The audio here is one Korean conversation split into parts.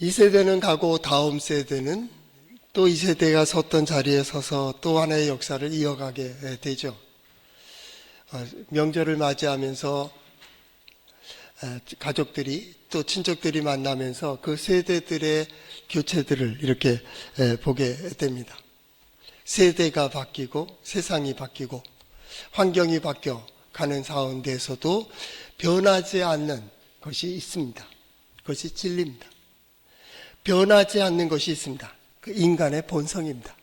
이 세대는 가고 다음 세대는 또 이 세대가 섰던 자리에 서서 또 하나의 역사를 이어가게 되죠. 명절을 맞이하면서 가족들이 또 친척들이 만나면서 그 세대들의 교체들을 이렇게 보게 됩니다. 세대가 바뀌고 세상이 바뀌고 환경이 바뀌어 가는 가운데에서도 변하지 않는 것이 있습니다. 그것이 진리입니다. 변하지 않는 것이 있습니다. 그 인간의 본성입니다.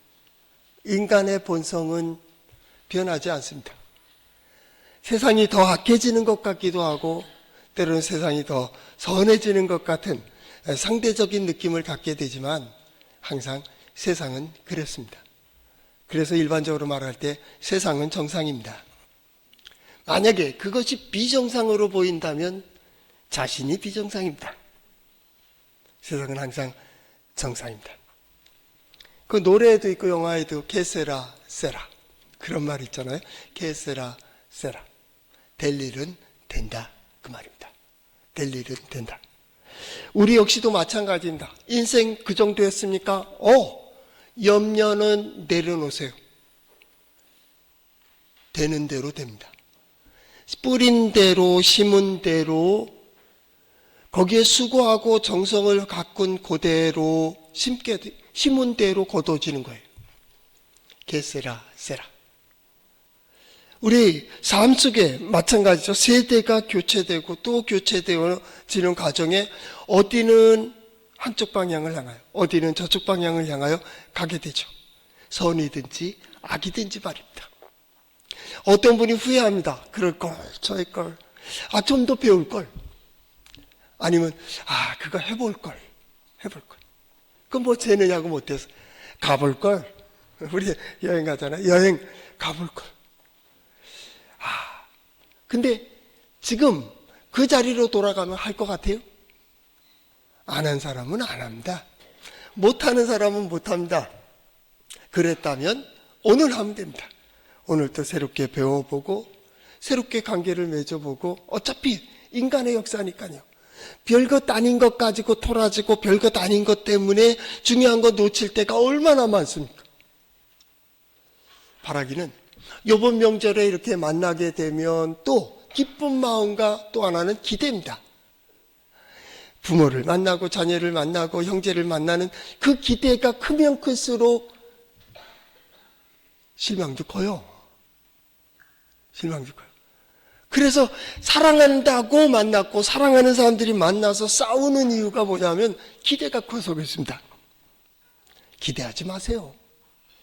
인간의 본성은 변하지 않습니다. 세상이 더 악해지는 것 같기도 하고 때로는 세상이 더 선해지는 것 같은 상대적인 느낌을 갖게 되지만 항상 세상은 그렇습니다. 그래서 일반적으로 말할 때 세상은 정상입니다. 만약에 그것이 비정상으로 보인다면 자신이 비정상입니다. 세상은 항상 정상입니다. 그 노래에도 있고 영화에도 케세라 세라 그런 말 있잖아요. 케세라 세라 될 일은 된다 그 말입니다. 될 일은 된다. 우리 역시도 마찬가지입니다. 인생 그 정도였습니까? 염려는 내려놓으세요. 되는 대로 됩니다. 뿌린 대로 심은 대로 거기에 수고하고 정성을 가꾼 그대로 심은 대로 거둬지는 거예요. 게세라 세라. 우리 삶 속에 마찬가지죠. 세대가 교체되고 또 교체되어지는 과정에 어디는 한쪽 방향을 향하여 어디는 저쪽 방향을 향하여 가게 되죠. 선이든지 악이든지 말입니다. 어떤 분이 후회합니다. 그럴걸 저럴걸 좀 더 배울걸 아니면 그거 해볼걸 그럼 뭐 되느냐고 못해서 가볼걸. 우리 여행 가잖아요. 여행 가볼걸. 근데 지금 그 자리로 돌아가면 할 것 같아요? 안 한 사람은 안 합니다. 못하는 사람은 못합니다. 그랬다면 오늘 하면 됩니다. 오늘도 새롭게 배워보고 새롭게 관계를 맺어보고 어차피 인간의 역사니까요. 별것 아닌 것 가지고 토라지고 별것 아닌 것 때문에 중요한 거 놓칠 때가 얼마나 많습니까? 바라기는 이번 명절에 이렇게 만나게 되면 또 기쁜 마음과 또 하나는 기대입니다. 부모를 만나고 자녀를 만나고 형제를 만나는 그 기대가 크면 클수록 실망도 커요. 실망도 커요. 그래서 사랑한다고 만났고 사랑하는 사람들이 만나서 싸우는 이유가 뭐냐면 기대가 커서 그렇습니다. 기대하지 마세요.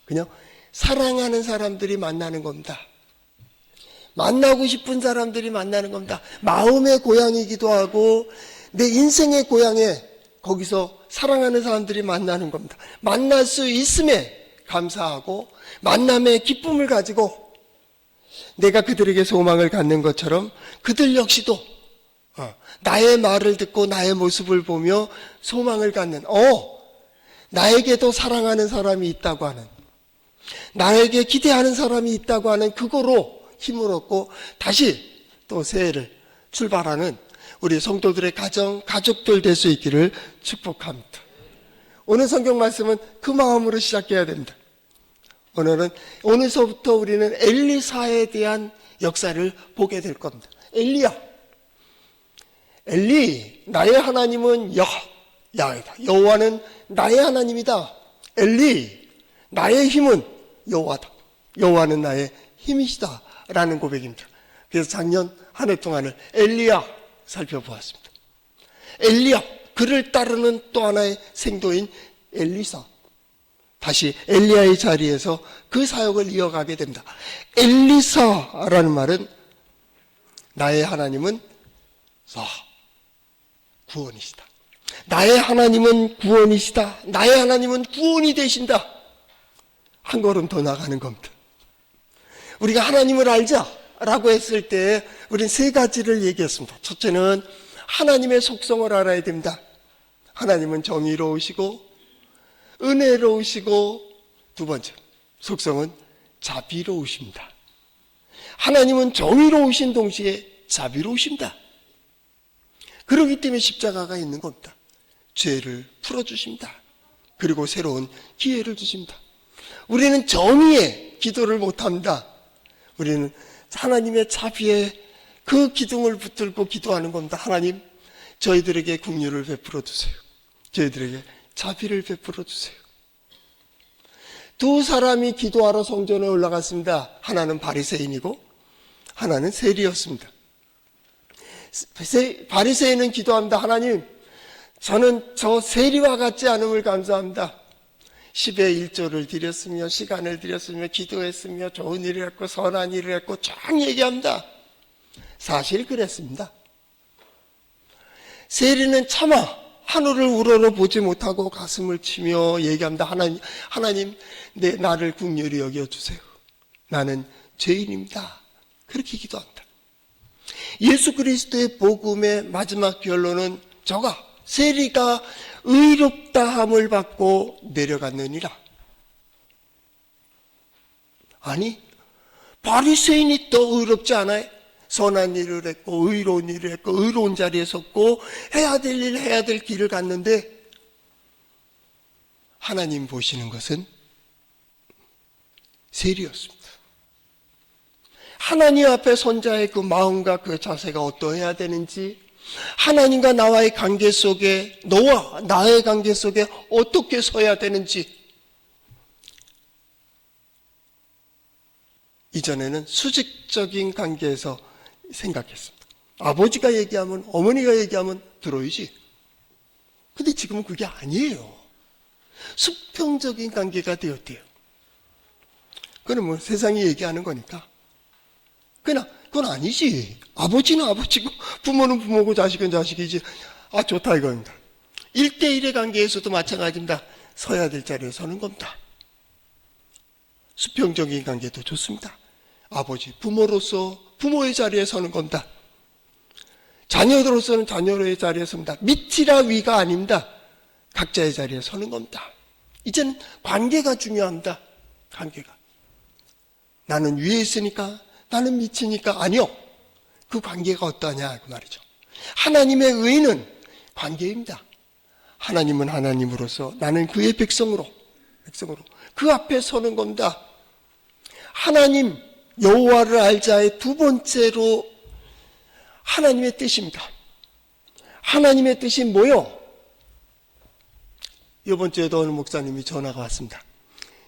그냥 사랑하는 사람들이 만나는 겁니다. 만나고 싶은 사람들이 만나는 겁니다. 마음의 고향이기도 하고 내 인생의 고향에 거기서 사랑하는 사람들이 만나는 겁니다. 만날 수 있음에 감사하고 만남의 기쁨을 가지고 내가 그들에게 소망을 갖는 것처럼 그들 역시도 나의 말을 듣고 나의 모습을 보며 소망을 갖는 나에게도 사랑하는 사람이 있다고 하는 나에게 기대하는 사람이 있다고 하는 그거로 힘을 얻고 다시 또 새해를 출발하는 우리 성도들의 가족들 될 수 있기를 축복합니다. 오늘 성경 말씀은 그 마음으로 시작해야 됩니다. 오늘서부터 우리는 엘리사에 대한 역사를 보게 될 겁니다. 엘리, 나의 하나님은 야훼다. 여호와는 나의 하나님이다. 엘리, 나의 힘은 여호와다. 여호와는 나의 힘이시다. 라는 고백입니다. 그래서 작년 한 해 동안을 엘리야 살펴보았습니다. 엘리야, 그를 따르는 또 하나의 생도인 엘리사. 다시 엘리야의 자리에서 그 사역을 이어가게 됩니다. 엘리사라는 말은 나의 하나님은 구원이시다. 나의 하나님은 구원이시다. 나의 하나님은 구원이 되신다. 한 걸음 더 나가는 겁니다. 우리가 하나님을 알자라고 했을 때 우리는 세 가지를 얘기했습니다. 첫째는 하나님의 속성을 알아야 됩니다. 하나님은 정의로우시고 은혜로우시고 두 번째 속성은 자비로우십니다. 하나님은 정의로우신 동시에 자비로우십니다. 그렇기 때문에 십자가가 있는 겁니다. 죄를 풀어주십니다. 그리고 새로운 기회를 주십니다. 우리는 정의의 기도를 못합니다. 우리는 하나님의 자비에 그 기둥을 붙들고 기도하는 겁니다. 하나님, 저희들에게 긍휼을 베풀어 주세요. 저희들에게 자비를 베풀어 주세요. 두 사람이 기도하러 성전에 올라갔습니다. 하나는 바리새인이고 하나는 세리였습니다. 바리새인은 기도합니다. 하나님, 저는 저 세리와 같지 않음을 감사합니다. 10의 1조를 드렸으며 시간을 드렸으며 기도했으며 좋은 일을 했고 선한 일을 했고 쫙 얘기합니다. 사실 그랬습니다. 세리는 차마 하늘을 우러러 보지 못하고 가슴을 치며 얘기합니다. 하나님, 나를 긍휼히 여겨주세요. 나는 죄인입니다. 그렇게 기도합니다. 예수 그리스도의 복음의 마지막 결론은 저가 세리가 의롭다함을 받고 내려갔느니라. 아니, 바리새인이 더 의롭지 않아요? 선한 일을 했고 의로운 일을 했고 의로운 자리에 섰고 해야 될 일 해야 될 길을 갔는데 하나님 보시는 것은 세리였습니다. 하나님 앞에 선 자의 그 마음과 그 자세가 어떠해야 되는지, 하나님과 나와의 관계 속에, 너와 나의 관계 속에 어떻게 서야 되는지, 이전에는 수직적인 관계에서 생각했습니다. 아버지가 얘기하면, 어머니가 얘기하면 들어야지. 근데 지금은 그게 아니에요. 수평적인 관계가 되었대요. 그건 뭐 세상이 얘기하는 거니까. 그건 아니지. 아버지는 아버지고 부모는 부모고 자식은 자식이지. 좋다 이겁니다. 1대1의 관계에서도 마찬가지입니다. 서야 될 자리에 서는 겁니다. 수평적인 관계도 좋습니다. 아버지, 부모로서 부모의 자리에 서는 겁니다. 자녀들로서는 자녀의 자리에 섭니다. 밑이라 위가 아닙니다. 각자의 자리에 서는 겁니다. 이제는 관계가 중요합니다. 관계가. 나는 위에 있으니까, 나는 밑이니까. 아니요. 그 관계가 어떠하냐 그 말이죠. 하나님의 의는 관계입니다. 하나님은 하나님으로서, 나는 그의 백성으로 그 앞에 서는 겁니다. 하나님 여호와를 알자의 두 번째로 하나님의 뜻입니다. 하나님의 뜻이 뭐요? 이번 주에도 어느 목사님이 전화가 왔습니다.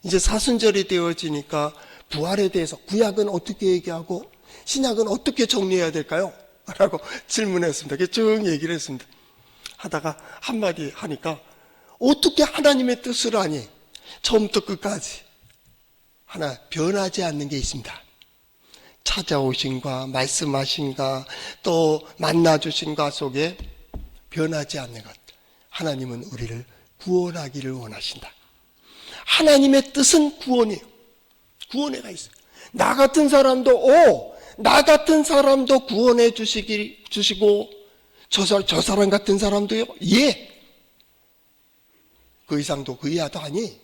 이제 사순절이 되어지니까 부활에 대해서 구약은 어떻게 얘기하고 신약은 어떻게 정리해야 될까요? 라고 질문했습니다. 쭉 얘기를 했습니다. 하다가 한마디 하니까 어떻게 하나님의 뜻을 아니? 처음부터 끝까지 하나 변하지 않는 게 있습니다. 찾아오신과 말씀하신과 또 만나주신과 속에 변하지 않는 것. 하나님은 우리를 구원하기를 원하신다. 하나님의 뜻은 구원이에요. 구원해가 있어요. 나 같은 사람도 구원해 주시고 저 사람 같은 사람도요. 예. 그 이상도 그 이하도 아니.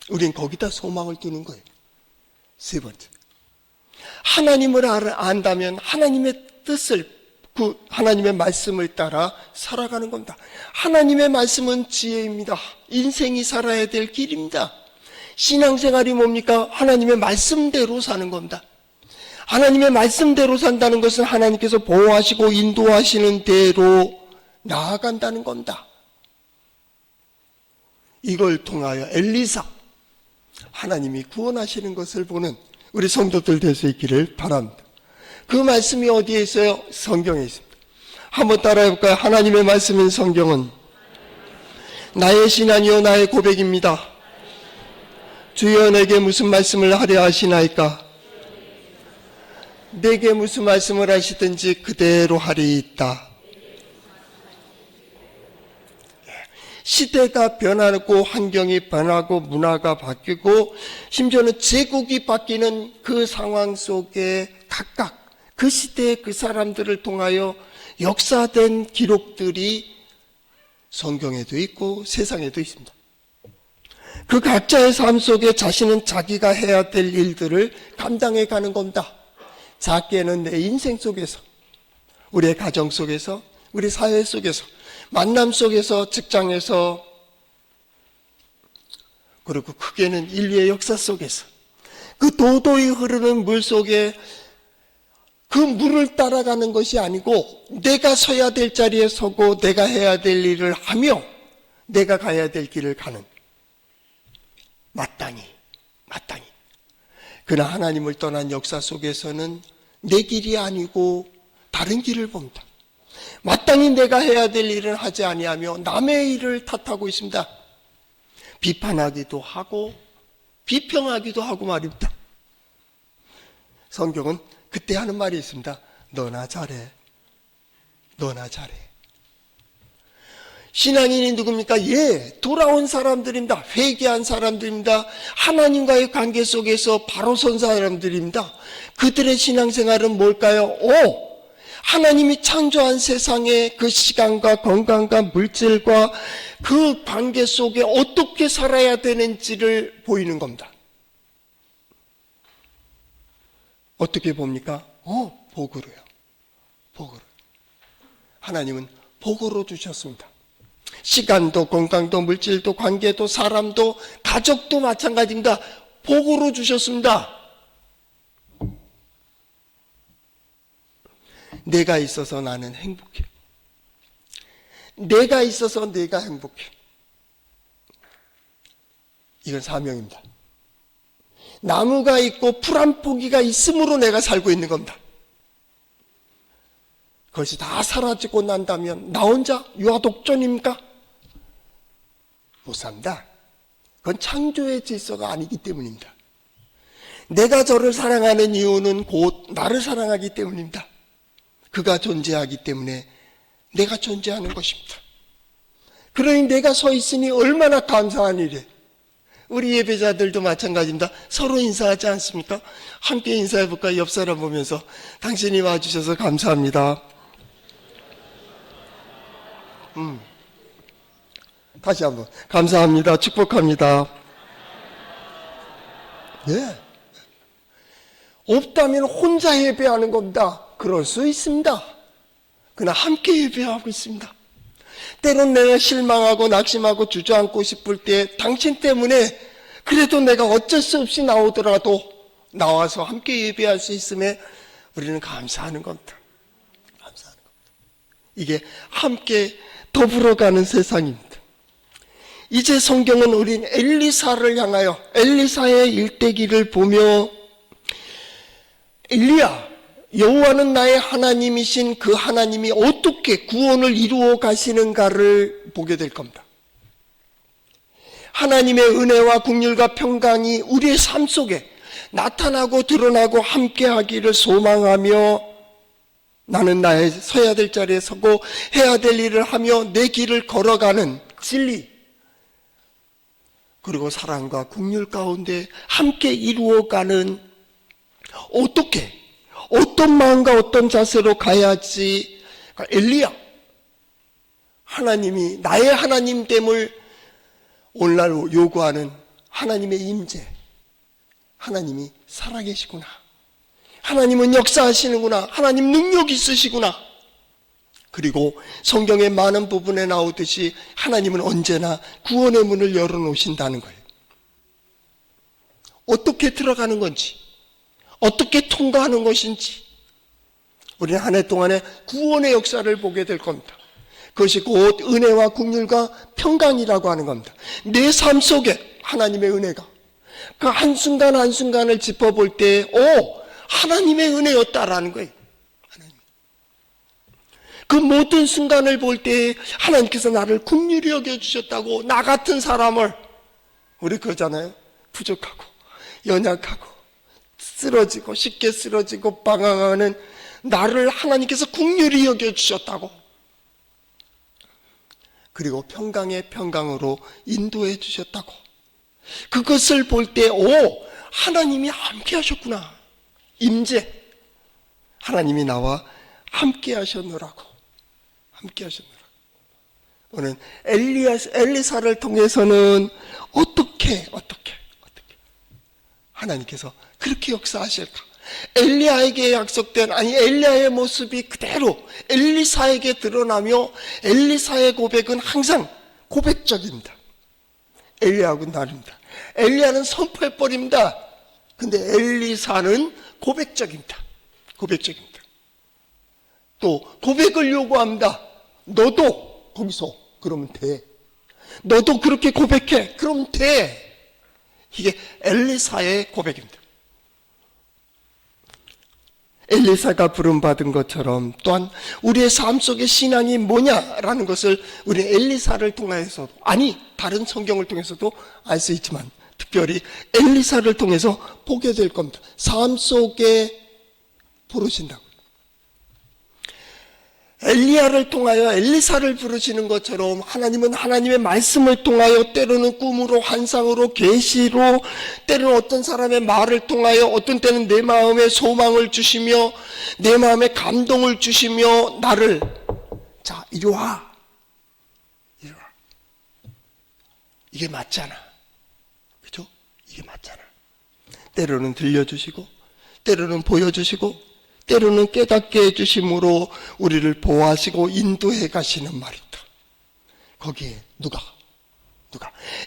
우린 거기다 소망을 두는 거예요. 세 번째. 하나님을 안다면 하나님의 뜻을, 그 하나님의 말씀을 따라 살아가는 겁니다. 하나님의 말씀은 지혜입니다. 인생이 살아야 될 길입니다. 신앙생활이 뭡니까? 하나님의 말씀대로 사는 겁니다. 하나님의 말씀대로 산다는 것은 하나님께서 보호하시고 인도하시는 대로 나아간다는 겁니다. 이걸 통하여 엘리사, 하나님이 구원하시는 것을 보는 우리 성도들 될 수 있기를 바랍니다. 그 말씀이 어디에 있어요? 성경에 있습니다. 한번 따라해 볼까요? 하나님의 말씀인 성경은 나의 신앙이요 나의 고백입니다. 주여 내게 무슨 말씀을 하려 하시나이까? 내게 무슨 말씀을 하시든지 그대로 하리이다. 시대가 변하고 환경이 변하고 문화가 바뀌고 심지어는 제국이 바뀌는 그 상황 속에 각각 그 시대의 그 사람들을 통하여 역사된 기록들이 성경에도 있고 세상에도 있습니다. 그 각자의 삶 속에 자신은 자기가 해야 될 일들을 감당해 가는 겁니다. 작게는 내 인생 속에서, 우리의 가정 속에서, 우리 사회 속에서, 만남 속에서, 직장에서, 그리고 크게는 인류의 역사 속에서 그 도도히 흐르는 물 속에 그 물을 따라가는 것이 아니고 내가 서야 될 자리에 서고 내가 해야 될 일을 하며 내가 가야 될 길을 가는, 마땅히. 그러나 하나님을 떠난 역사 속에서는 내 길이 아니고 다른 길을 봅니다. 마땅히 내가 해야 될 일을 하지 아니하며 남의 일을 탓하고 있습니다. 비판하기도 하고 비평하기도 하고 말입니다. 성경은 그때 하는 말이 있습니다. 너나 잘해. 신앙인이 누굽니까? 돌아온 사람들입니다. 회개한 사람들입니다. 하나님과의 관계 속에서 바로 선 사람들입니다. 그들의 신앙생활은 뭘까요? 하나님이 창조한 세상의 그 시간과 건강과 물질과 그 관계 속에 어떻게 살아야 되는지를 보이는 겁니다. 어떻게 봅니까? 복으로요. 하나님은 복으로 주셨습니다. 시간도 건강도 물질도 관계도 사람도 가족도 마찬가지입니다. 복으로 주셨습니다. 내가 있어서 나는 행복해. 내가 있어서 내가 행복해. 이건 사명입니다. 나무가 있고 풀 한 포기가 있음으로 내가 살고 있는 겁니다. 그것이 다 사라지고 난다면 나 혼자 유아독존입니까? 못 삽니다. 그건 창조의 질서가 아니기 때문입니다. 내가 저를 사랑하는 이유는 곧 나를 사랑하기 때문입니다. 그가 존재하기 때문에 내가 존재하는 것입니다. 그러니 내가 서 있으니 얼마나 감사한 일이에요. 우리 예배자들도 마찬가지입니다. 서로 인사하지 않습니까? 함께 인사해볼까요? 옆 사람 보면서 당신이 와주셔서 감사합니다. 다시 한번 감사합니다. 축복합니다. 없다면 혼자 예배하는 겁니다. 그럴 수 있습니다. 그러나 함께 예배하고 있습니다. 때론 내가 실망하고 낙심하고 주저앉고 싶을 때 당신 때문에 그래도 내가 어쩔 수 없이 나오더라도 나와서 함께 예배할 수 있음에 우리는 감사하는 겁니다. 이게 함께 더불어가는 세상입니다. 이제 성경은 우린 엘리사를 향하여 엘리사의 일대기를 보며 엘리야, 여호와는 나의 하나님이신 그 하나님이 어떻게 구원을 이루어 가시는가를 보게 될 겁니다. 하나님의 은혜와 긍휼과 평강이 우리의 삶 속에 나타나고 드러나고 함께하기를 소망하며 나는 나의 서야 될 자리에 서고 해야 될 일을 하며 내 길을 걸어가는 진리, 그리고 사랑과 긍휼 가운데 함께 이루어가는, 어떤 마음과 어떤 자세로 가야지. 엘리야, 하나님이 나의 하나님됨을 오늘날 요구하는 하나님의 임재, 하나님이 살아계시구나, 하나님은 역사하시는구나, 하나님 능력 있으시구나. 그리고 성경의 많은 부분에 나오듯이 하나님은 언제나 구원의 문을 열어놓으신다는 거예요. 어떻게 들어가는 건지, 어떻게 통과하는 것인지 우리는 한 해 동안에 구원의 역사를 보게 될 겁니다. 그것이 곧 은혜와 긍휼과 평강이라고 하는 겁니다. 내 삶 속에 하나님의 은혜가 그 한순간 한순간을 짚어볼 때 하나님의 은혜였다라는 거예요. 그 모든 순간을 볼 때 하나님께서 나를 긍휼히 여겨주셨다고, 나 같은 사람을, 우리 그러잖아요. 부족하고 연약하고 쓰러지고 쉽게 쓰러지고 방황하는 나를 하나님께서 긍휼히 여겨주셨다고, 그리고 평강의 평강으로 인도해 주셨다고, 그것을 볼 때 하나님이 함께 하셨구나. 임재, 하나님이 나와 함께 하셨노라고. 오늘 엘리사를 통해서는 어떻게 하나님께서 그렇게 역사하실까, 엘리야에게 약속된, 아니 엘리야의 모습이 그대로 엘리사에게 드러나며 엘리사의 고백은 항상 고백적입니다. 엘리야하고는 다릅니다. 엘리야는 선포해버립니다. 근데 엘리사는 고백적입니다. 고백적입니다. 또 고백을 요구합니다. 너도 거기서 그러면 돼. 너도 그렇게 고백해. 그럼 돼. 이게 엘리사의 고백입니다. 엘리사가 부름받은 것처럼 또한 우리의 삶 속의 신앙이 뭐냐라는 것을 우리 엘리사를 통해서도, 아니 다른 성경을 통해서도 알 수 있지만 특별히 엘리사를 통해서 보게 될 겁니다. 삶 속에 부르신다고. 엘리야를 통하여 엘리사를 부르시는 것처럼 하나님은 하나님의 말씀을 통하여 때로는 꿈으로, 환상으로, 계시로, 때로는 어떤 사람의 말을 통하여, 어떤 때는 내 마음에 소망을 주시며 내 마음에 감동을 주시며 나를, 자 이리 와, 이리 와. 이게 맞잖아, 그죠? 이게 맞잖아. 때로는 들려주시고 때로는 보여주시고 때로는 깨닫게 해주심으로 우리를 보호하시고 인도해 가시는 말이다. 거기에 누가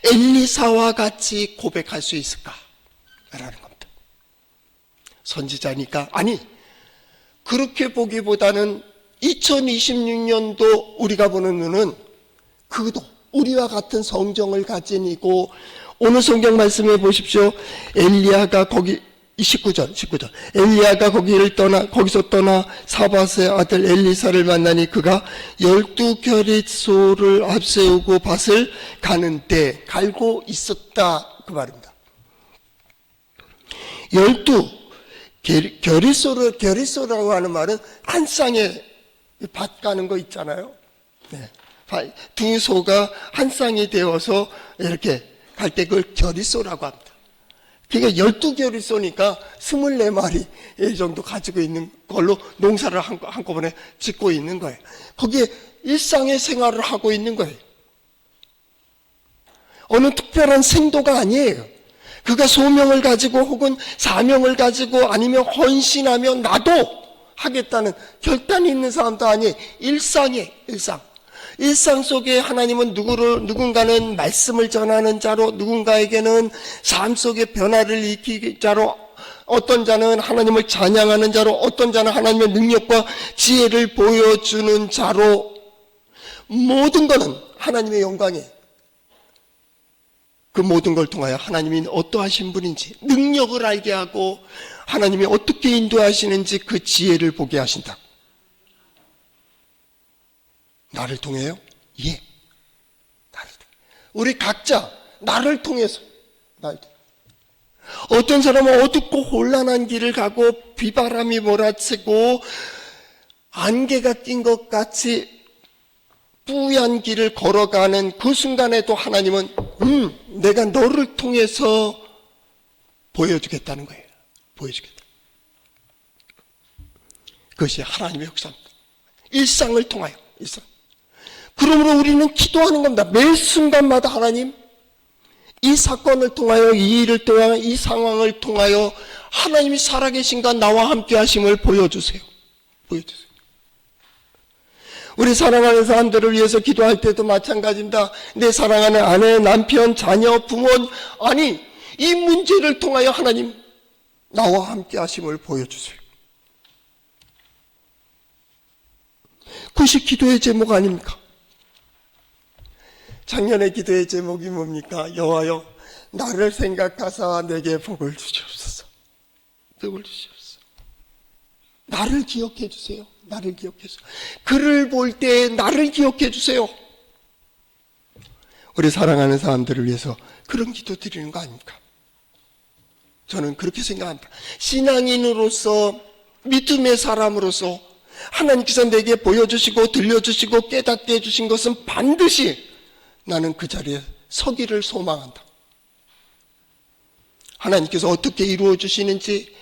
엘리사와 같이 고백할 수 있을까? 라는 겁니다. 선지자니까, 아니 그렇게 보기보다는 2026년도 우리가 보는 눈은 그도 우리와 같은 성정을 가진 이고, 오늘 성경 말씀해 보십시오. 엘리야가 거기 19절. 엘리야가 거기서 떠나 사밧의 아들 엘리사를 만나니 그가 12겨릿소를 앞세우고 밭을 가는데 갈고 있었다. 그 말입니다. 12겨릿소라고 하는 말은 한 쌍에 밭 가는 거 있잖아요. 네. 두 소가 한 쌍이 되어서 이렇게 갈 때 그걸 겨릿소라고 합니다. 그러니까 12겨릿소니까 24마리 정도 가지고 있는 걸로 농사를 한꺼번에 짓고 있는 거예요. 거기에 일상의 생활을 하고 있는 거예요. 어느 특별한 생도가 아니에요. 그가 소명을 가지고 혹은 사명을 가지고 아니면 헌신하며 나도 하겠다는 결단이 있는 사람도 아니에요. 일상이에요. 일상 속에 하나님은 누군가는 말씀을 전하는 자로, 누군가에게는 삶 속의 변화를 일으키는 자로, 어떤 자는 하나님을 찬양하는 자로, 어떤 자는 하나님의 능력과 지혜를 보여주는 자로, 모든 것은 하나님의 영광이에요. 그 모든 걸 통하여 하나님이 어떠하신 분인지, 능력을 알게 하고 하나님이 어떻게 인도하시는지 그 지혜를 보게 하신다. 나를 통해요? 예. 나를 통해. 우리 각자 나를 통해서. 어떤 사람은 어둡고 혼란한 길을 가고 비바람이 몰아치고 안개가 낀 것 같이 뿌연 길을 걸어가는 그 순간에도 하나님은 내가 너를 통해서 보여주겠다는 거예요. 보여주겠다. 그것이 하나님의 역사입니다. 일상을 통하여. 일상. 그러므로 우리는 기도하는 겁니다. 매 순간마다 하나님, 이 사건을 통하여, 이 일을 통하여, 이 상황을 통하여 하나님이 살아계신가 나와 함께 하심을 보여주세요. 보여주세요. 우리 사랑하는 사람들을 위해서 기도할 때도 마찬가지입니다. 내 사랑하는 아내, 남편, 자녀, 부모, 아니 이 문제를 통하여 하나님 나와 함께 하심을 보여주세요. 그것이 기도의 제목 아닙니까? 작년의 기도의 제목이 뭡니까? 여호와여 나를 생각하사 내게 복을 주시옵소서. 복을 주시옵소서. 나를 기억해 주세요. 나를 기억해 주세요. 그를 볼 때 나를 기억해 주세요. 우리 사랑하는 사람들을 위해서 그런 기도 드리는 거 아닙니까? 저는 그렇게 생각합니다. 신앙인으로서, 믿음의 사람으로서 하나님께서 내게 보여주시고 들려주시고 깨닫게 해주신 것은 반드시 나는 그 자리에 서기를 소망한다. 하나님께서 어떻게 이루어 주시는지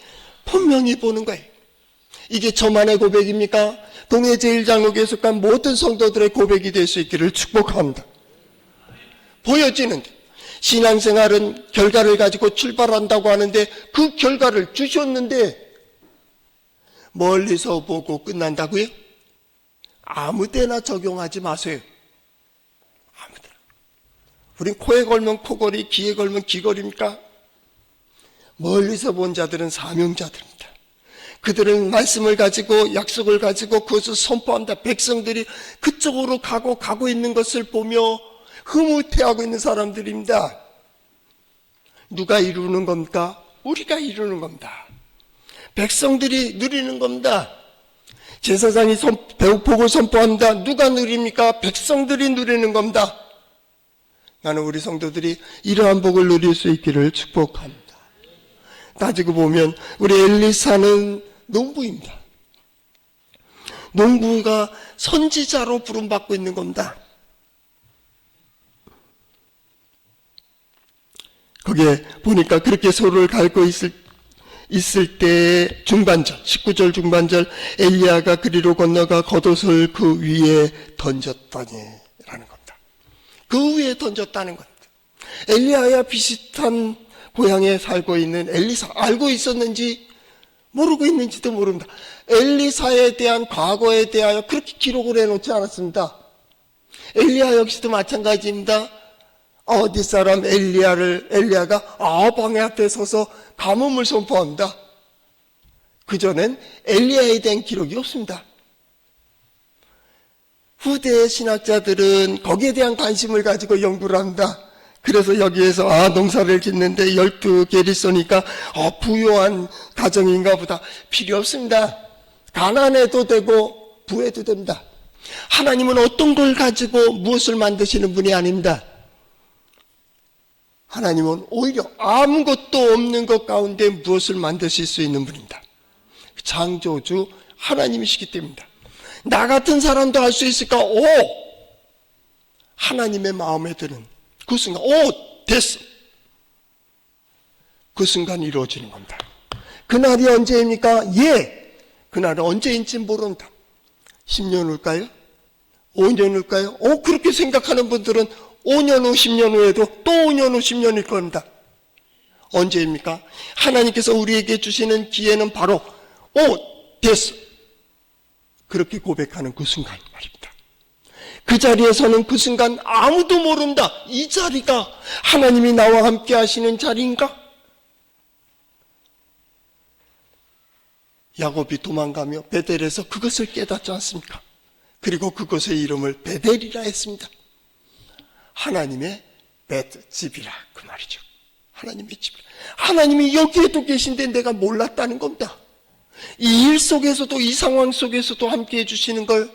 분명히 보는 거예요. 이게 저만의 고백입니까? 동해 제1장로교에 속한 모든 성도들의 고백이 될 수 있기를 축복합니다. 보여지는데, 신앙생활은 결과를 가지고 출발한다고 하는데 그 결과를 주셨는데 멀리서 보고 끝난다고요? 아무 때나 적용하지 마세요. 아무 때나. 우린 코에 걸면 코걸이, 귀에 걸면 귀걸이입니까? 멀리서 본 자들은 사명자들입니다. 그들은 말씀을 가지고 약속을 가지고 그것을 선포합니다. 백성들이 그쪽으로 가고 있는 것을 보며 흐뭇해하고 있는 사람들입니다. 누가 이루는 겁니까? 우리가 이루는 겁니다. 백성들이 누리는 겁니다. 제사장이 복을 선포합니다. 누가 누립니까? 백성들이 누리는 겁니다. 나는 우리 성도들이 이러한 복을 누릴 수 있기를 축복합니다. 따지고 보면 우리 엘리사는 농부입니다. 농부가 선지자로 부름받고 있는 겁니다. 거기에 보니까 그렇게 소를 갈고 있을 때 중반절, 19절 중반절, 엘리야가 그리로 건너가 겉옷을 그 위에 던졌다니라는 겁니다. 그 위에 던졌다는 겁니다. 엘리야와 비슷한 고향에 살고 있는 엘리사, 알고 있었는지 모르고 있는지도 모릅니다. 엘리사에 대한 과거에 대하여 그렇게 기록을 해놓지 않았습니다. 엘리야 역시도 마찬가지입니다. 어디 사람 엘리야가 아방의 앞에 서서 가뭄을 선포합니다. 그전엔 엘리야에 대한 기록이 없습니다. 후대 신학자들은 거기에 대한 관심을 가지고 연구를 합니다. 그래서 여기에서 농사를 짓는데 12게리소니까 부유한 가정인가 보다. 필요 없습니다. 가난해도 되고 부해도 됩니다. 하나님은 어떤 걸 가지고 무엇을 만드시는 분이 아닙니다. 하나님은 오히려 아무것도 없는 것 가운데 무엇을 만드실 수 있는 분입니다. 창조주 하나님이시기 때문입니다. 나 같은 사람도 할 수 있을까? 하나님의 마음에 드는 그 순간, 됐어. 그 순간 이루어지는 겁니다. 그날이 언제입니까? 그날은 언제인지 모른다. 10년 후일까요? 5년 후일까요? 그렇게 생각하는 분들은 5년 후, 10년 후에도 또 5년 후, 10년일 겁니다. 언제입니까? 하나님께서 우리에게 주시는 기회는 바로 됐어. 그렇게 고백하는 그 순간 말입니다. 그 자리에서는 그 순간 아무도 모른다. 이 자리가 하나님이 나와 함께 하시는 자리인가? 야곱이 도망가며 베델에서 그것을 깨닫지 않습니까? 그리고 그것의 이름을 베델이라 했습니다. 하나님의 집이라 그 말이죠. 하나님의 집. 하나님이 여기에도 계신데 내가 몰랐다는 겁니다. 이 일 속에서도, 이 상황 속에서도 함께 해주시는 걸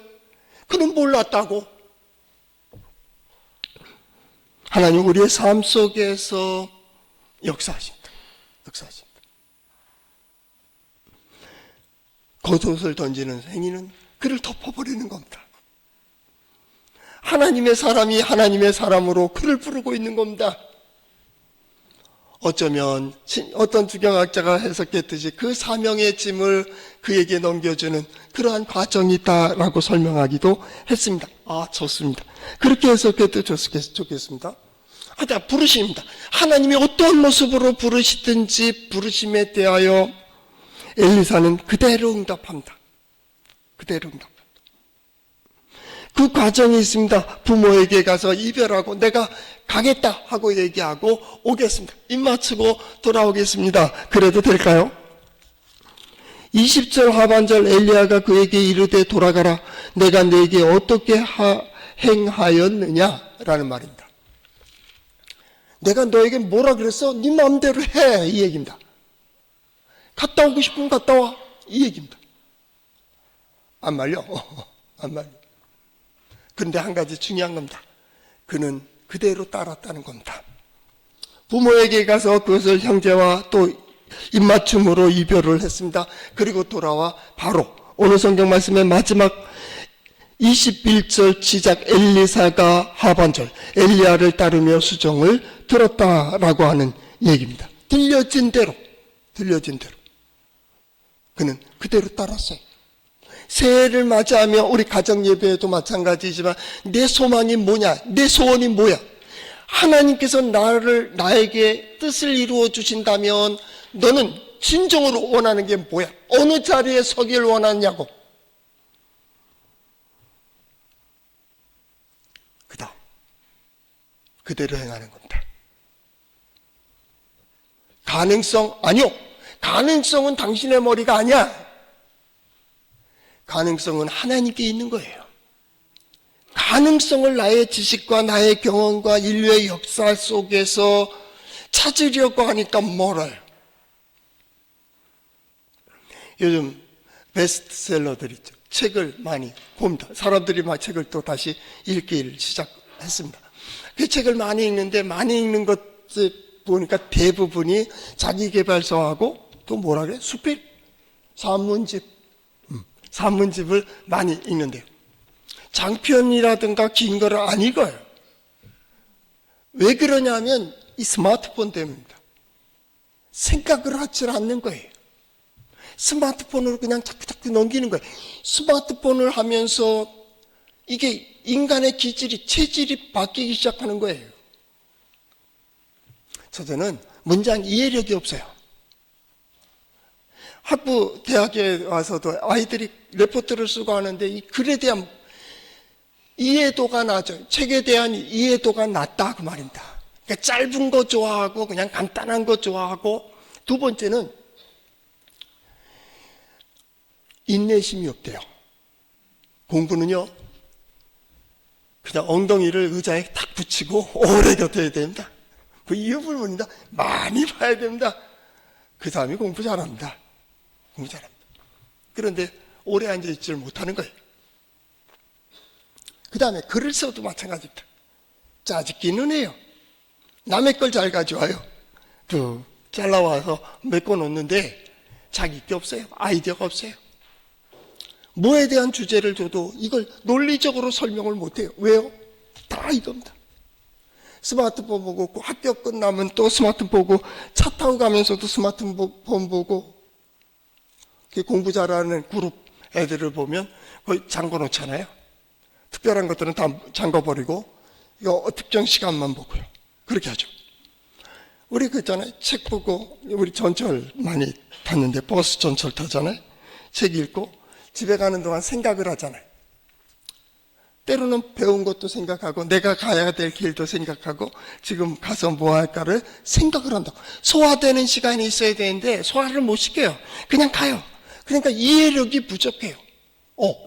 그는 몰랐다고. 하나님 우리의 삶 속에서 역사하십니다. 겉옷을 던지는 행위는 그를 덮어버리는 겁니다. 하나님의 사람이 하나님의 사람으로 그를 부르고 있는 겁니다. 어쩌면 어떤 주경학자가 해석했듯이 그 사명의 짐을 그에게 넘겨주는 그러한 과정이 있다라고 설명하기도 했습니다. 좋습니다. 그렇게 해석해도 좋겠습니다. 부르십니다. 하나님이 어떤 모습으로 부르시든지 부르심에 대하여 엘리사는 그대로 응답합니다. 그 과정이 있습니다. 부모에게 가서 이별하고 내가 가겠다 하고 얘기하고 오겠습니다. 입 맞추고 돌아오겠습니다. 그래도 될까요? 20절 하반절 엘리야가 그에게 이르되 돌아가라. 내가 네게 어떻게 행하였느냐라는 말입니다. 내가 너에게 뭐라 그랬어? 네 마음대로 해. 이 얘기입니다. 갔다 오고 싶으면 갔다 와. 이 얘기입니다. 안 말려? 안 말려. 그런데 한 가지 중요한 겁니다. 그는 그대로 따랐다는 겁니다. 부모에게 가서 그것을 형제와 또 입맞춤으로 이별을 했습니다. 그리고 돌아와 바로 오늘 성경 말씀의 마지막 21절 시작 엘리사가 하반절 엘리야를 따르며 수정을 들었다라고 하는 얘기입니다. 들려진 대로 그는 그대로 따랐어요. 새해를 맞이하며 우리 가정 예배에도 마찬가지지만 내 소망이 뭐냐? 내 소원이 뭐야? 하나님께서 나에게 뜻을 이루어 주신다면 너는 진정으로 원하는 게 뭐야? 어느 자리에 서기를 원하느냐고. 그 다음 그대로 행하는 겁니다. 가능성? 아니요. 가능성은 당신의 머리가 아니야. 가능성은 하나님께 있는 거예요. 가능성을 나의 지식과 나의 경험과 인류의 역사 속에서 찾으려고 하니까 멀어요. 요즘 베스트셀러들 있죠. 책을 많이 봅니다. 사람들이 막 책을 또 다시 읽기를 시작했습니다. 그 책을 많이 읽는데 많이 읽는 것을 보니까 대부분이 자기계발서하고 또 뭐라 그래? 수필? 산문집을 많이 읽는데요. 장편이라든가 긴 거를 안 읽어요. 왜 그러냐면 이 스마트폰 때문입니다. 생각을 하지 않는 거예요. 스마트폰으로 그냥 자꾸자꾸 넘기는 거예요. 스마트폰을 하면서 이게 인간의 기질이, 체질이 바뀌기 시작하는 거예요. 첫째는 문장 이해력이 없어요. 학부 대학에 와서도 아이들이 레포트를 쓰고 하는데 이 글에 대한 이해도가 낮아요. 책에 대한 이해도가 낮다 그 말입니다. 그러니까 짧은 거 좋아하고 그냥 간단한 거 좋아하고, 두 번째는 인내심이 없대요. 공부는요 그냥 엉덩이를 의자에 탁 붙이고 오래 곁에 됩니다. 그 이유 불문입니다. 많이 봐야 됩니다. 그 사람이 공부 잘합니다. 공부 잘합니다. 그런데 오래 앉아있지를 못하는 거예요. 그 다음에 글을 써도 마찬가지입니다. 짜집기는 해요. 남의 걸 잘 가져와요. 잘라와서 메꿔 놓는데 자기 게 없어요. 아이디어가 없어요. 뭐에 대한 주제를 줘도 이걸 논리적으로 설명을 못해요. 왜요? 다 이겁니다. 스마트폰 보고, 학교 끝나면 또 스마트폰 보고, 차 타고 가면서도 스마트폰 보고, 공부 잘하는 그룹 애들을 보면 거의 잠궈 놓잖아요. 특별한 것들은 다 잠궈버리고 이거 특정 시간만 보고요. 그렇게 하죠. 우리 그 있잖아요. 책 보고, 우리 전철 많이 탔는데 버스 전철 타잖아요. 책 읽고 집에 가는 동안 생각을 하잖아요. 때로는 배운 것도 생각하고 내가 가야 될 길도 생각하고 지금 가서 뭐 할까를 생각을 한다고. 소화되는 시간이 있어야 되는데 소화를 못 시켜요. 그냥 가요. 그러니까 이해력이 부족해요.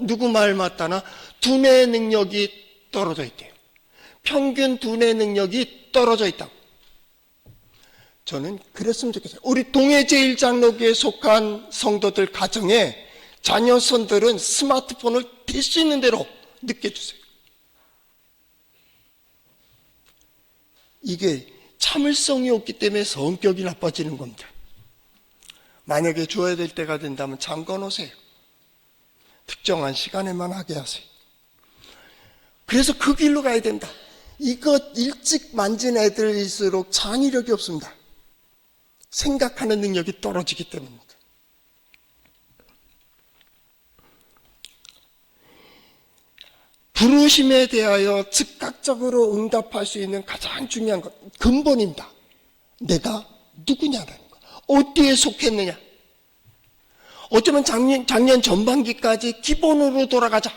누구 말 맞다나 두뇌 능력이 떨어져 있대요. 평균 두뇌 능력이 떨어져 있다고. 저는 그랬으면 좋겠어요. 우리 동해제일장로교에 속한 성도들 가정에 자녀선들은 스마트폰을 댈 수 있는 대로 느껴주세요. 이게 참을성이 없기 때문에 성격이 나빠지는 겁니다. 만약에 줘야 될 때가 된다면 잠궈 놓으세요. 특정한 시간에만 하게 하세요. 그래서 그 길로 가야 된다. 이거 일찍 만진 애들일수록 창의력이 없습니다. 생각하는 능력이 떨어지기 때문입니다. 부르심에 대하여 즉각적으로 응답할 수 있는 가장 중요한 것, 근본입니다. 내가 누구냐라는 것, 어디에 속했느냐. 어쩌면 작년 전반기까지 기본으로 돌아가자.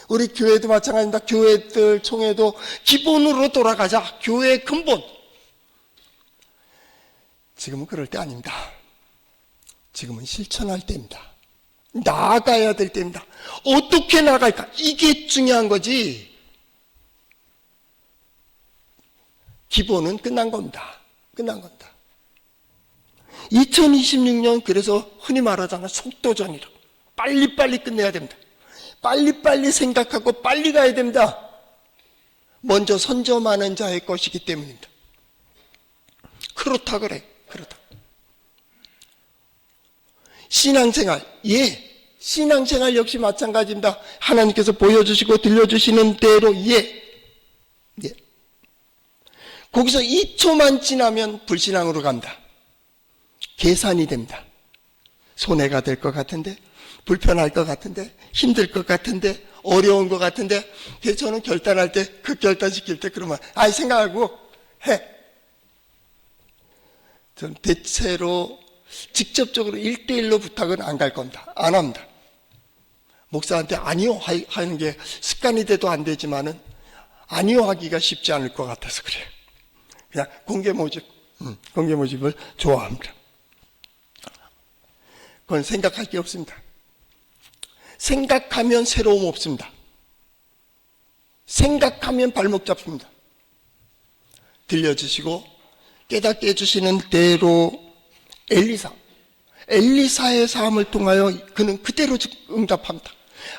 우리 교회도 마찬가지입니다. 교회들 총회도 기본으로 돌아가자. 교회의 근본. 지금은 그럴 때 아닙니다. 지금은 실천할 때입니다. 나아가야 될 때입니다. 어떻게 나갈까? 이게 중요한 거지. 기본은 끝난 겁니다. 2026년 그래서 흔히 말하잖아. 속도전이라고. 빨리빨리 끝내야 됩니다. 빨리빨리 생각하고 빨리 가야 됩니다. 먼저 선점하는 자의 것이기 때문입니다. 그렇다 그래. 신앙생활, 신앙생활 역시 마찬가지입니다. 하나님께서 보여주시고 들려주시는 대로 거기서 2초만 지나면 불신앙으로 갑니다. 계산이 됩니다. 손해가 될 것 같은데, 불편할 것 같은데, 힘들 것 같은데, 어려운 것 같은데, 그래서 저는 결단할 때, 결단시킬 때 그러면 생각하고 해. 저는 대체로 직접적으로 1대1로 부탁은 안 갈 겁니다. 안 합니다. 목사한테 아니요 하는 게 습관이 돼도 안 되지만은 아니요 하기가 쉽지 않을 것 같아서 그래요. 그냥 공개 모집을 좋아합니다. 그건 생각할 게 없습니다. 생각하면 새로움 없습니다. 생각하면 발목 잡습니다. 들려주시고 깨닫게 해주시는 대로 엘리사의 삶을 통하여 그는 그대로 응답합니다.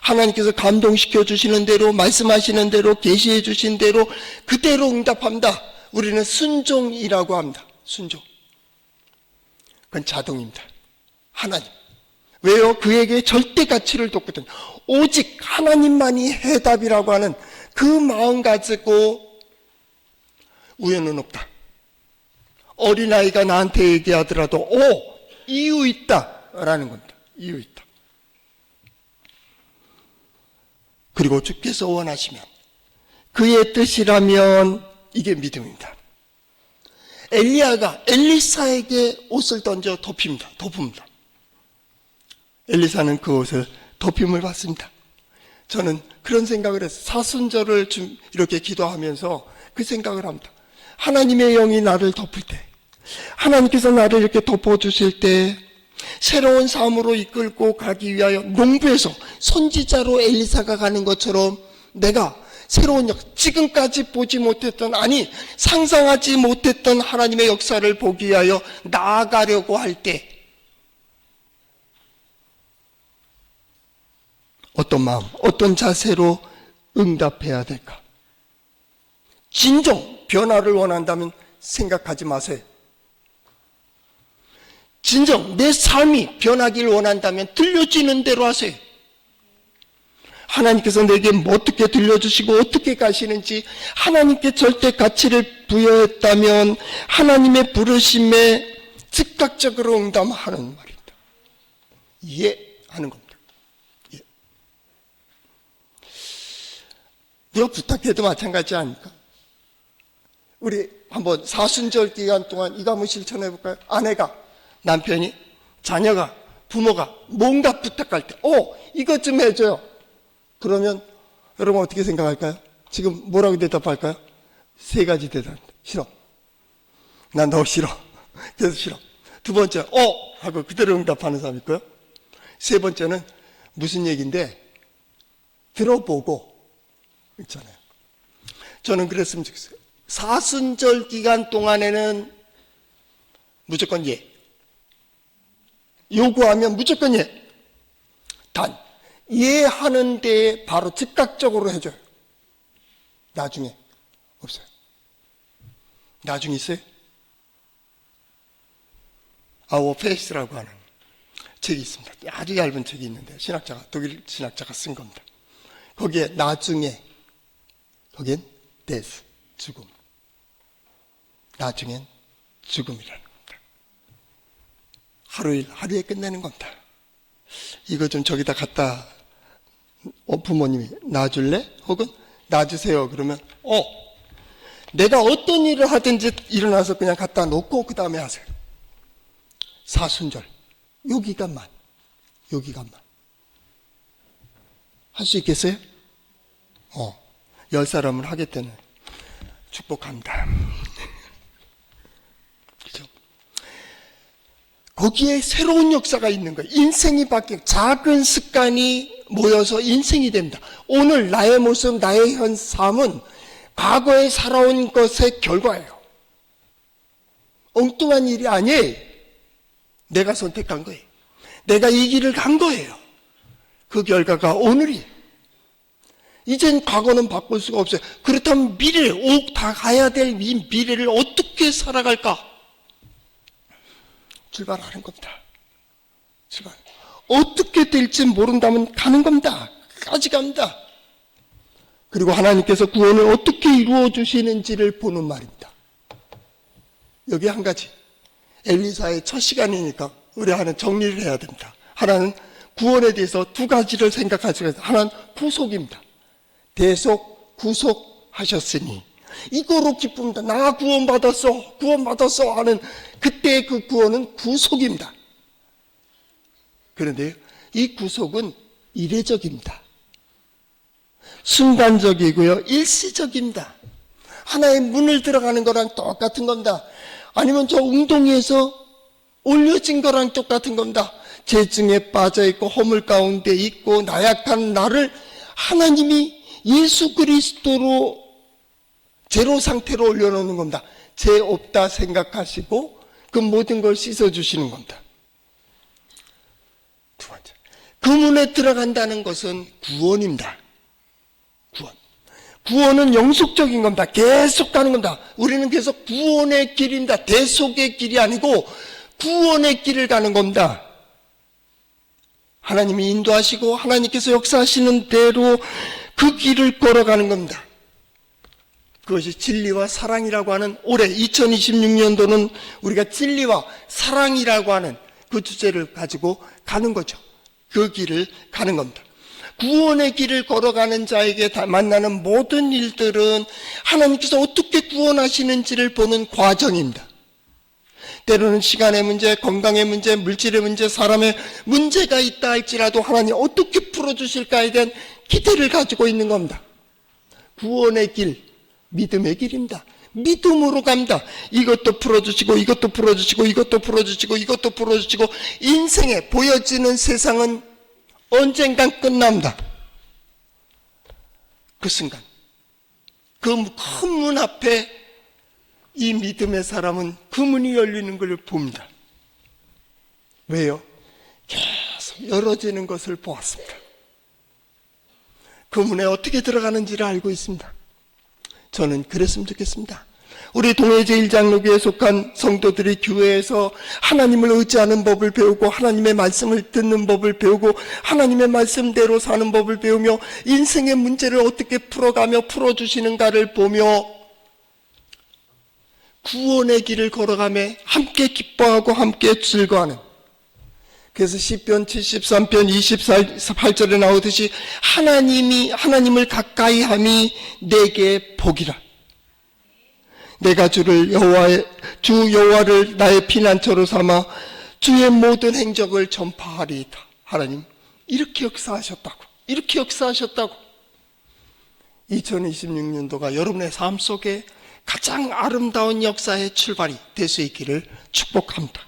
하나님께서 감동시켜 주시는 대로, 말씀하시는 대로, 계시해 주신 대로 그대로 응답합니다. 우리는 순종이라고 합니다. 순종. 그건 자동입니다. 하나님. 왜요? 그에게 절대 가치를 뒀거든요. 오직 하나님만이 해답이라고 하는 그 마음 가지고 우연은 없다. 어린아이가 나한테 얘기하더라도 이유 있다 라는 겁니다. 이유 있다. 그리고 주께서 원하시면, 그의 뜻이라면 이게 믿음입니다. 엘리야가 엘리사에게 옷을 던져 덮습니다. 엘리사는 그 옷을 덮임을 받습니다. 저는 그런 생각을 해서 사순절을 좀 이렇게 기도하면서 그 생각을 합니다. 하나님의 영이 나를 덮을 때, 하나님께서 나를 이렇게 덮어주실 때 새로운 삶으로 이끌고 가기 위하여 농부에서 선지자로 엘리사가 가는 것처럼 내가 새로운 지금까지 보지 못했던, 아니 상상하지 못했던 하나님의 역사를 보기 위하여 나아가려고 할 때 어떤 마음, 어떤 자세로 응답해야 될까? 진정 변화를 원한다면 생각하지 마세요. 진정 내 삶이 변하기를 원한다면 들려지는 대로 하세요. 하나님께서 내게 어떻게 들려주시고 어떻게 가시는지 하나님께 절대 가치를 부여했다면 하나님의 부르심에 즉각적으로 응답하는 말입니다. 이해하는 겁니다. 예. 누가 부탁해도 마찬가지 아닙니까? 우리 한번 사순절 기간 동안 이거 한번 실천해 볼까요? 아내가, 남편이, 자녀가, 부모가 뭔가 부탁할 때 이것 좀 해줘요. 그러면 여러분 어떻게 생각할까요? 지금 뭐라고 대답할까요? 세 가지 대답입니다. 싫어. 난 너 싫어. 그래서 싫어. 두 번째 하고 그대로 응답하는 사람이 있고요. 세 번째는 무슨 얘기인데 들어보고 있잖아요. 저는 그랬으면 좋겠어요. 사순절 기간 동안에는 무조건 예. 요구하면 무조건 예. 단 이해하는데 바로 즉각적으로 해줘요. 나중에 없어요. 나중에 있어요? 아워 페이스라고 하는 책이 있습니다. 아주 얇은 책이 있는데 독일 신학자가 쓴 겁니다. 거기에 나중에, 거기엔 데스, 죽음. 나중엔 죽음이라는 겁니다. 하루에 끝내는 겁니다. 이거 좀 저기다 갖다 부모님이 놔줄래? 혹은 놔주세요. 그러면 내가 어떤 일을 하든지 일어나서 그냥 갖다 놓고 그 다음에 하세요. 사순절 요 기간만 할 수 있겠어요? 10사람을 하겠다는 축복합니다. 그죠? 거기에 새로운 역사가 있는 거예요. 인생이 바뀐 작은 습관이 모여서 인생이 됩니다. 오늘 나의 모습, 나의 현 삶은 과거에 살아온 것의 결과예요. 엉뚱한 일이 아니에요. 내가 선택한 거예요. 내가 이 길을 간 거예요. 그 결과가 오늘이에요. 이젠 과거는 바꿀 수가 없어요. 그렇다면 미래, 다 가야 될 이 미래를 어떻게 살아갈까? 출발하는 겁니다. 출발. 어떻게 될지 모른다면 가는 겁니다. 까지 갑니다. 그리고 하나님께서 구원을 어떻게 이루어 주시는지를 보는 말입니다. 여기 한 가지. 엘리사의 첫 시간이니까 우리 하나는 정리를 해야 됩니다. 하나는 구원에 대해서 두 가지를 생각할 수가 있어요. 하나는 구속입니다. 대속, 구속하셨으니 이거로 기쁩니다. 나 구원받았어, 구원받았어 하는 그때의 그 구원은 구속입니다. 그런데 이 구속은 이례적입니다. 순간적이고요, 일시적입니다. 하나의 문을 들어가는 거랑 똑같은 겁니다. 아니면 저 웅덩이에서 올려진 거랑 똑같은 겁니다. 죄증에 빠져있고 허물 가운데 있고 나약한 나를 하나님이 예수 그리스도로 제로 상태로 올려놓는 겁니다. 죄 없다 생각하시고 그 모든 걸 씻어주시는 겁니다. 두 번째, 그 문에 들어간다는 것은 구원입니다. 구원은 영속적인 겁니다. 계속 가는 겁니다. 우리는 계속 구원의 길입니다. 대속의 길이 아니고 구원의 길을 가는 겁니다. 하나님이 인도하시고 하나님께서 역사하시는 대로 그 길을 걸어가는 겁니다. 그것이 진리와 사랑이라고 하는, 올해 2026년도는 우리가 진리와 사랑이라고 하는 그 주제를 가지고 가는 거죠. 그 길을 가는 겁니다. 구원의 길을 걸어가는 자에게 만나는 모든 일들은 하나님께서 어떻게 구원하시는지를 보는 과정입니다. 때로는 시간의 문제, 건강의 문제, 물질의 문제, 사람의 문제가 있다 할지라도 하나님 어떻게 풀어주실까에 대한 기대를 가지고 있는 겁니다. 구원의 길, 믿음의 길입니다. 믿음으로 갑니다. 이것도 풀어주시고 이것도 풀어주시고 이것도 풀어주시고 이것도 풀어주시고, 인생에 보여지는 세상은 언젠간 끝납니다. 그 순간 그 큰 문 앞에 이 믿음의 사람은 그 문이 열리는 걸 봅니다. 왜요? 계속 열어지는 것을 보았습니다. 그 문에 어떻게 들어가는지를 알고 있습니다. 저는 그랬으면 좋겠습니다. 우리 동해제1장로교에 속한 성도들이 교회에서 하나님을 의지하는 법을 배우고 하나님의 말씀을 듣는 법을 배우고 하나님의 말씀대로 사는 법을 배우며 인생의 문제를 어떻게 풀어가며 풀어주시는가를 보며 구원의 길을 걸어가며 함께 기뻐하고 함께 즐거워하는, 그래서 시편 73편 28절에 나오듯이 하나님을 가까이 함이 내게 복이라. 내가 주 여호와를 나의 피난처로 삼아 주의 모든 행적을 전파하리이다. 하나님 이렇게 역사하셨다고, 이렇게 역사하셨다고. 2026년도가 여러분의 삶 속에 가장 아름다운 역사의 출발이 될 수 있기를 축복합니다.